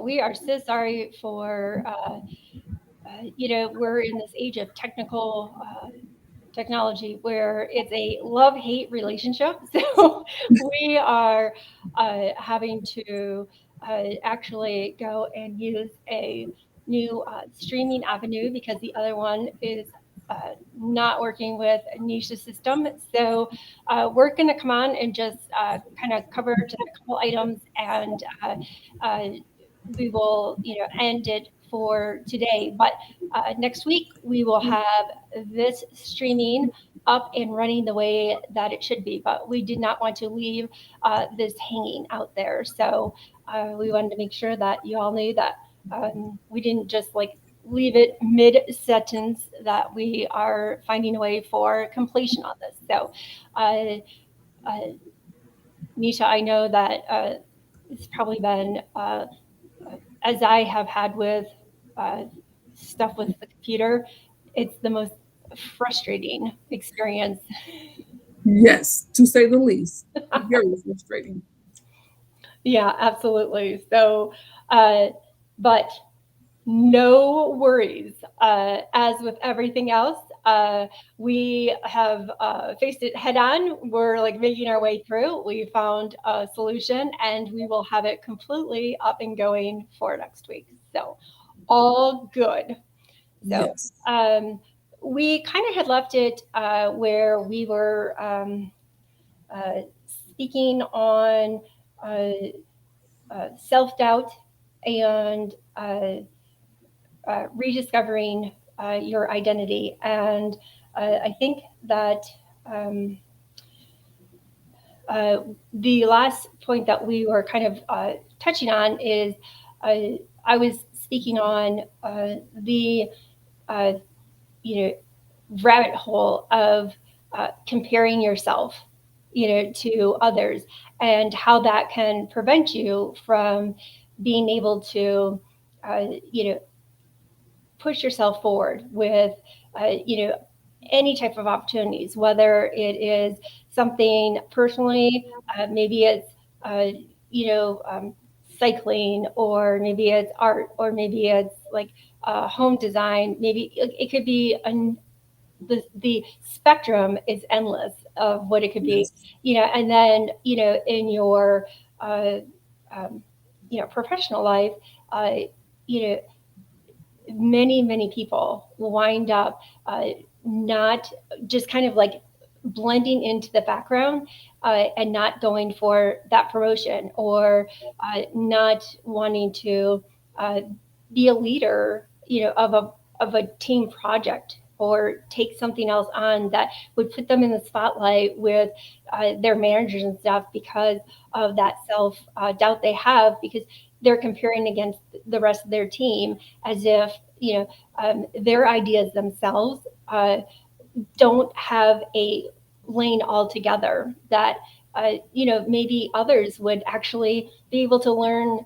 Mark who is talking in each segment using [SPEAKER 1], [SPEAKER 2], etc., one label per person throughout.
[SPEAKER 1] We are so sorry for, we're in this age of technology where it's a love-hate relationship. So we are having to actually go and use a new streaming avenue because the other one is not working with Nisha's system. So we're going to come on and just kind of cover just a couple items, and uh, we will, end it for today. But next week we will have this streaming up and running the way that it should be. But we did not want to leave this hanging out there, so we wanted to make sure that you all knew that we didn't just like leave it mid sentence, that we are finding a way for completion on this. So, uh, uh, Nisha, I know that it's probably been, as I have had with uh, stuff with the computer, it's the most frustrating experience.
[SPEAKER 2] Yes, to say the least. Very frustrating.
[SPEAKER 1] Yeah, absolutely. So, uh, but no worries. As with everything else, we have faced it head on. We're like making our way through. We found a solution, and we will have it completely up and going for next week. So, all good. So,
[SPEAKER 2] Yes.
[SPEAKER 1] um, we kind of had left it where we were uh, speaking on uh, self doubt and rediscovering your identity. And I think that um, uh, the last point that we were kind of touching on is I was speaking on the uh, you know rabbit hole of comparing yourself, to others, and how that can prevent you from being able to uh, you know push yourself forward with any type of opportunities, whether it is something personally, maybe it's uh, you know um, cycling, or maybe it's art, or maybe it's like home design. Maybe it could be the spectrum is endless of what it could be,
[SPEAKER 2] Yes.
[SPEAKER 1] and then in your uh, um, professional life, uh, you know many people wind up not just kind of like blending into the background, and not going for that promotion, or not wanting to uh, be a leader, of a team project, or take something else on that would put them in the spotlight with their managers and stuff, because of that self doubt they have, because they're comparing against the rest of their team, as if their ideas themselves don't have a lane altogether, that maybe others would actually be able to learn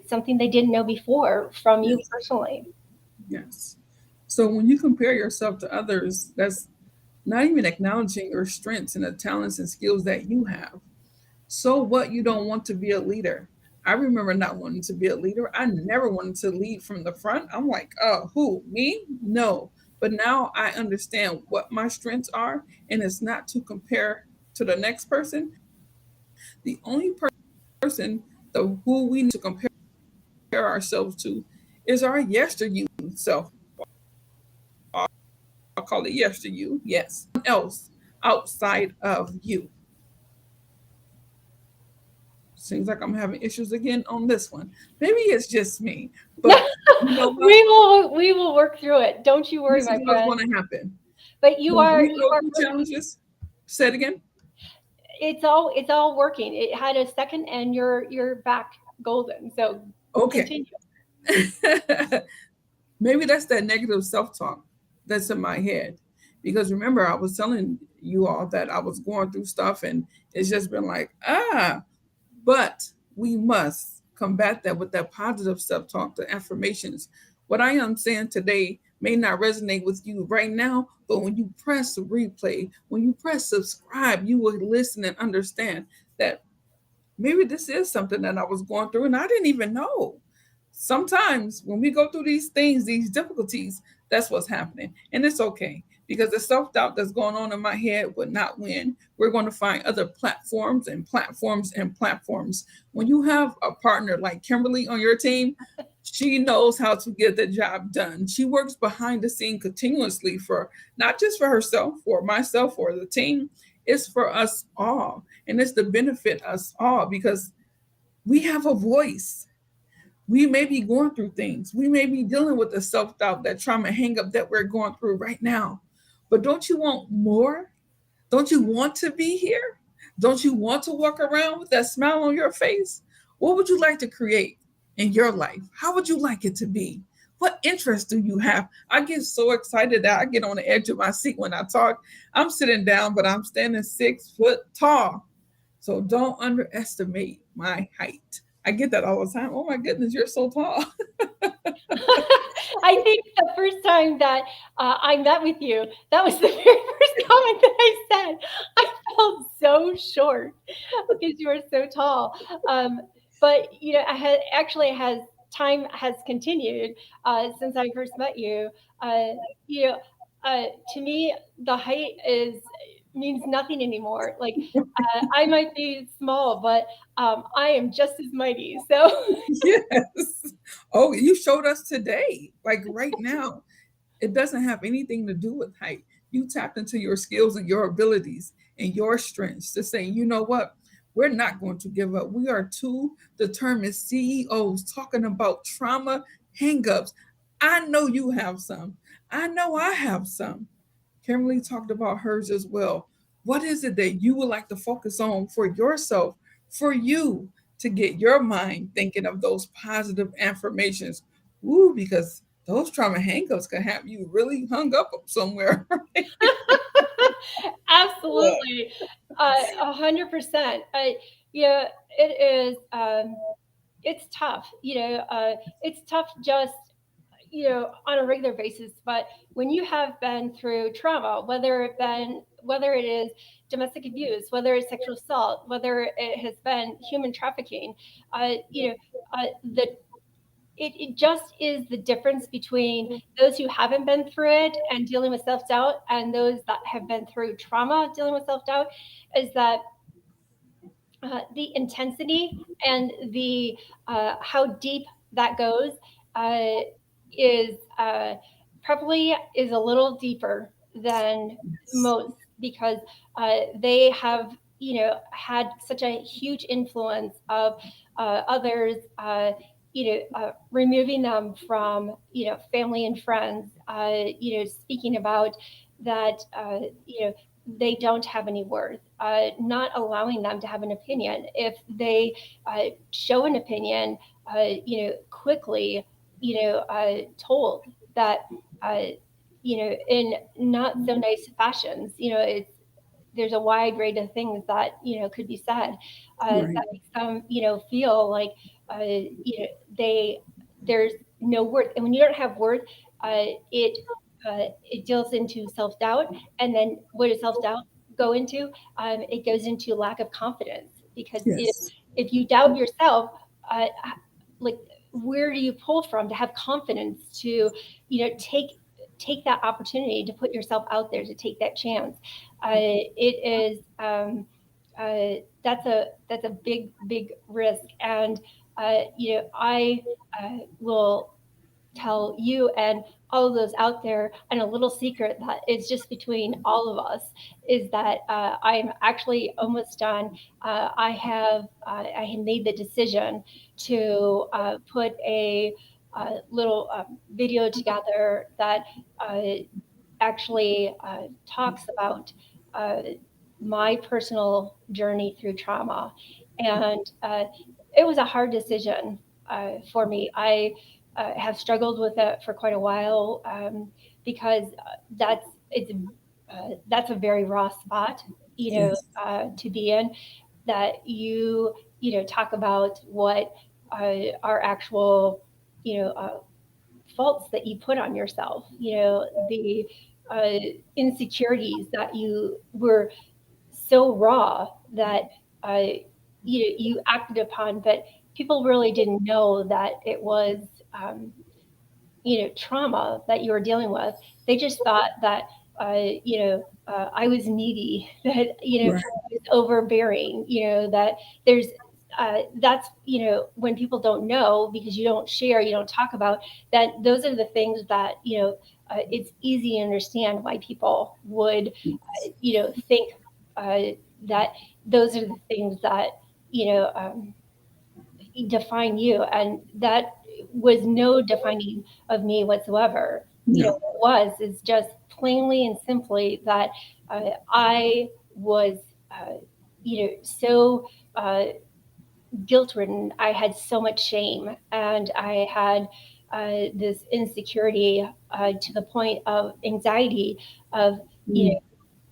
[SPEAKER 1] something they didn't know before from you
[SPEAKER 2] Yes.
[SPEAKER 1] personally.
[SPEAKER 2] Yes. So when you compare yourself to others, that's not even acknowledging your strengths and the talents and skills that you have. So what, you don't want to be a leader? I remember not wanting to be a leader. I never wanted to lead from the front. I'm like, oh, who? Me? No. But now I understand what my strengths are, and it's not to compare to the next person. The only person, the who we need to compare ourselves to, is our yesterday self. I'll call it yesterday you. Yes. Else outside of you. Seems like I'm having issues again on this one. Maybe it's just me, but you know what?
[SPEAKER 1] We will work through it. Don't you worry,
[SPEAKER 2] This is
[SPEAKER 1] my
[SPEAKER 2] what's
[SPEAKER 1] friend.
[SPEAKER 2] going to happen.
[SPEAKER 1] But you
[SPEAKER 2] When
[SPEAKER 1] are
[SPEAKER 2] we
[SPEAKER 1] you
[SPEAKER 2] go
[SPEAKER 1] are
[SPEAKER 2] through
[SPEAKER 1] working.
[SPEAKER 2] challenges, say it again.
[SPEAKER 1] It's all working. It had a second, and you're back golden. So
[SPEAKER 2] Okay.
[SPEAKER 1] continue.
[SPEAKER 2] Maybe that's that negative self talk that's in my head. Because remember, I was telling you all that I was going through stuff, and it's just been like, but we must combat that with that positive self talk, the affirmations. What I am saying today may not resonate with you right now, but when you press the replay, when you press subscribe, you will listen and understand that maybe this is something that I was going through and I didn't even know. sometimes when we go through these things, these difficulties, that's what's happening. And it's okay because the self doubt that's going on in my head would not win. We're going to find other platforms and platforms and platforms. When you have a partner like Kimberly on your team, she knows how to get the job done. She works behind the scene continuously for not just for herself, for myself, or the team. It's for us all. And it's to benefit us all because we have a voice. We may be going through things. We may be dealing with the self doubt, that trauma hang up that we're going through right now. But don't you want more? Don't you want to be here? Don't you want to walk around with that smile on your face? What would you like to create in your life? How would you like it to be? What interests do you have? I get so excited that I get on the edge of my seat when I talk. I'm sitting down, but I'm standing 6 foot tall. So don't underestimate my height. I get that all the time. Oh my goodness, you're so tall.
[SPEAKER 1] I think the first time that I met with you, that was the very first comment that I said. I felt so short because you are so tall. Um, but I had actually has time has continued since I first met you. Uh, you know, to me, the height is means nothing anymore. Like I might be small, but I am just as mighty. So
[SPEAKER 2] Yes. Oh, you showed us today, like right now. It doesn't have anything to do with height. You tapped into your skills and your abilities and your strengths to say, you know what? We're not going to give up. We are two determined CEOs talking about trauma hangups. I know you have some. I know I have some. Kimberly talked about hers as well. What is it that you would like to focus on for yourself, for you to get your mind thinking of those positive affirmations? Ooh, because those trauma hangups can have you really hung up somewhere.
[SPEAKER 1] absolutely, 100%. Yeah, it is. It's tough. It's tough just on a regular basis. But when you have been through trauma, whether it is domestic abuse, whether it's sexual assault, whether it has been human trafficking, uh, you know, the it just is the difference between those who haven't been through it and dealing with self doubt and those that have been through trauma dealing with self doubt is that the intensity and the how deep that goes uh, is probably is a little deeper than most because they have had such a huge influence of others removing them from family and friends speaking about that they don't have any worth, not allowing them to have an opinion. If they show an opinion, quickly, told that, in not so nice fashions, there's a wide range of things that could be said
[SPEAKER 2] Right,
[SPEAKER 1] that makes them feel like you know they there's no worth, and when you don't have worth, it deals into self doubt, and then what does self doubt go into? It goes into lack of confidence because
[SPEAKER 2] yes,
[SPEAKER 1] if you doubt yourself, like where do you pull from to have confidence to take that opportunity to put yourself out there to take that chance? It is that's a big risk, and I will tell you and all of those out there, and a little secret that is just between all of us is that I'm actually almost done. I have made the decision to put a little video together that actually talks about uh, my personal journey through trauma. And it was a hard decision for me. I have struggled with it for quite a while because that's a very raw spot,
[SPEAKER 2] yes,
[SPEAKER 1] to be in. That talk about what are actual, you know, uh, faults that you put on yourself, the uh, insecurities that you were so raw that uh, you acted upon, but people really didn't know that it was, um, trauma that you were dealing with. They just thought that, I was needy, that,
[SPEAKER 2] Right.
[SPEAKER 1] I was overbearing, that there's, that's, when people don't know because you don't share, you don't talk about that. Those are the things that, it's easy to understand why people would, think, uh, that those are the things that, you know, um, define you, and that was no defining of me whatsoever.
[SPEAKER 2] No.
[SPEAKER 1] What it was is just plainly and simply that, I was, uh, so, uh, guilt ridden. I had so much shame, and I had, this insecurity, to the point of anxiety, of, you know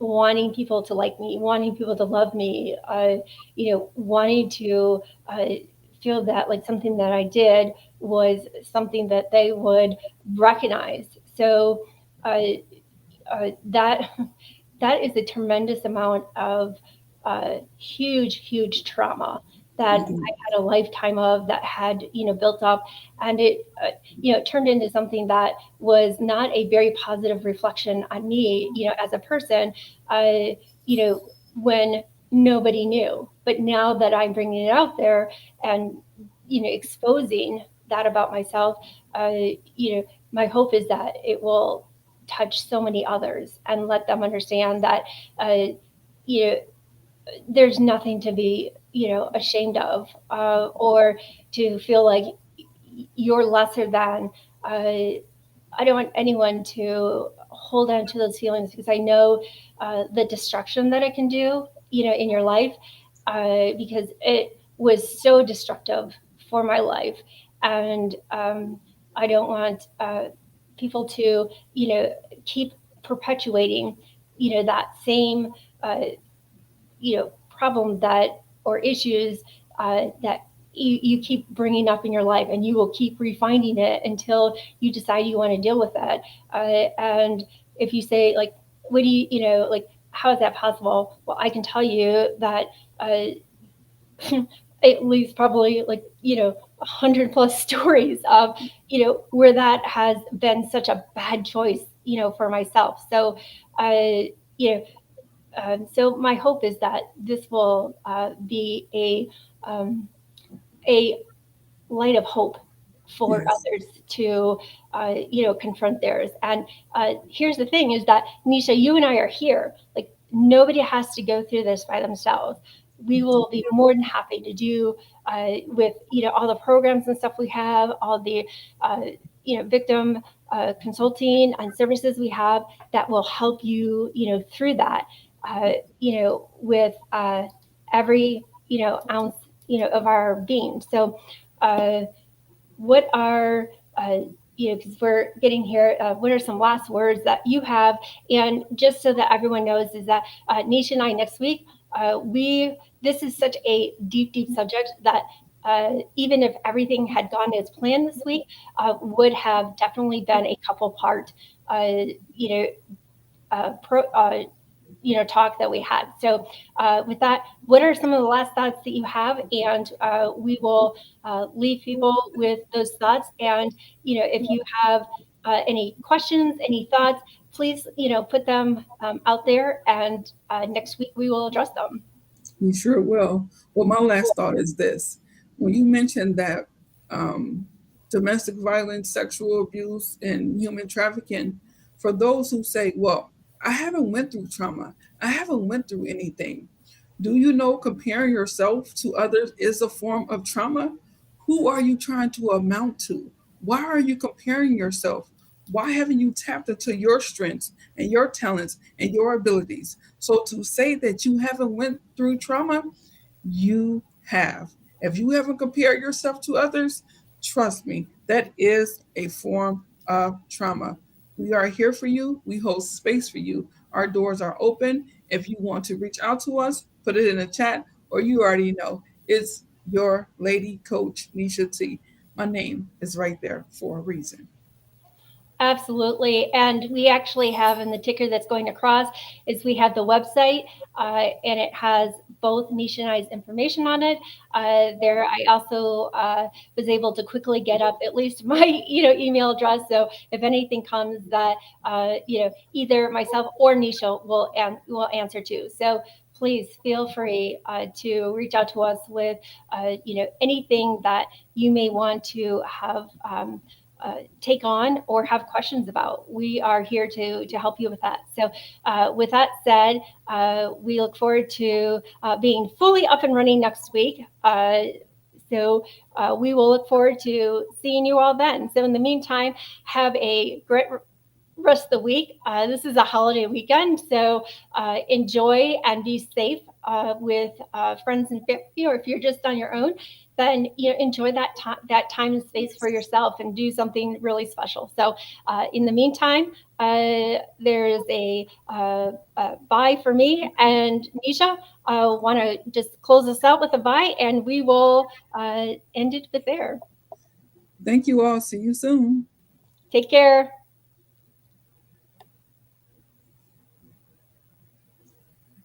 [SPEAKER 2] Mm.
[SPEAKER 1] wanting people to like me, wanting people to love me, wanting to, feel that like something that I did was something that they would recognize. So, uh, that that is a tremendous amount of, huge, huge trauma that
[SPEAKER 2] It is.
[SPEAKER 1] I had a lifetime of, that had, built up, and it, turned into something that was not a very positive reflection on me, as a person, uh, you know, when nobody knew. But now that I'm bringing it out there and, exposing that about myself, uh, you know, my hope is that it will touch so many others and let them understand that, uh, you know there's nothing to be, ashamed of, or to feel like you're lesser than. I don't want anyone to hold on to those feelings, because I know, the destruction that it can do, in your life, because it was so destructive for my life. And, I don't want, people to, keep perpetuating, that same, uh, problem that, or issues, that you keep bringing up in your life, and you will keep refining it until you decide you want to deal with it. And if you say like, what do like, how is that possible? Well, I can tell you that, at least probably like, 100 plus stories of, where that has been such a bad choice, for myself. So, you know so my hope is that this will, be a light of hope for
[SPEAKER 2] Yes.
[SPEAKER 1] others to, confront theirs. And, here's the thing: is that, Nisha, you and I are here. Like, nobody has to go through this by themselves. We will be more than happy to do, with, all the programs and stuff we have, all the, uh, victim, consulting and services we have, that will help you, through that, with, every, ounce, of our being. So, uh, what are, because we're getting here, what are some last words that you have? And just so that everyone knows, is that, Nisha and I, next week, we this is such a deep, deep subject that, even if everything had gone as planned this week, would have definitely been a couple part, uh, you know, talk that we had. So, with that, what are some of the last thoughts that you have? And, we will, leave people with those thoughts. And, if you have, any questions, any thoughts, please, put them, out there. And, next week we will address them.
[SPEAKER 2] You sure will. Well, my last thought is this. When you mentioned that um, domestic violence, sexual abuse, and human trafficking, for those who say, well, I haven't went through trauma, I haven't went through anything. Do you know comparing yourself to others is a form of trauma? Who are you trying to amount to? Why are you comparing yourself? Why haven't you tapped into your strengths and your talents and your abilities? So to say that you haven't went through trauma, you have. If you haven't compared yourself to others, trust me, that is a form of trauma. We are here for you. We hold space for you. Our doors are open. If you want to reach out to us, put it in the chat, or you already know it's your lady coach, Nisha T. My name is right there for a reason.
[SPEAKER 1] Absolutely. And we actually have in the ticker that's going across is we have the website and it has both Nisha and I's information on it. There, I also was able to quickly get up at least my email address. So if anything comes that either myself or Nisha will answer to. So please feel free to reach out to us with anything that you may want to have. Take on or have questions about. We are here to help you with that. So, with that said, we look forward to being fully up and running next week. We will look forward to seeing you all then. So, in the meantime, have a great rest of the week. This is a holiday weekend, so enjoy and be safe with friends and family, or if you're just on your own, then enjoy that time and space for yourself and do something really special. So, in the meantime, there is a bye for me and Nisha. I want to just close us out with a bye, and we will end it with there.
[SPEAKER 2] Thank you all. See you soon.
[SPEAKER 1] Take care.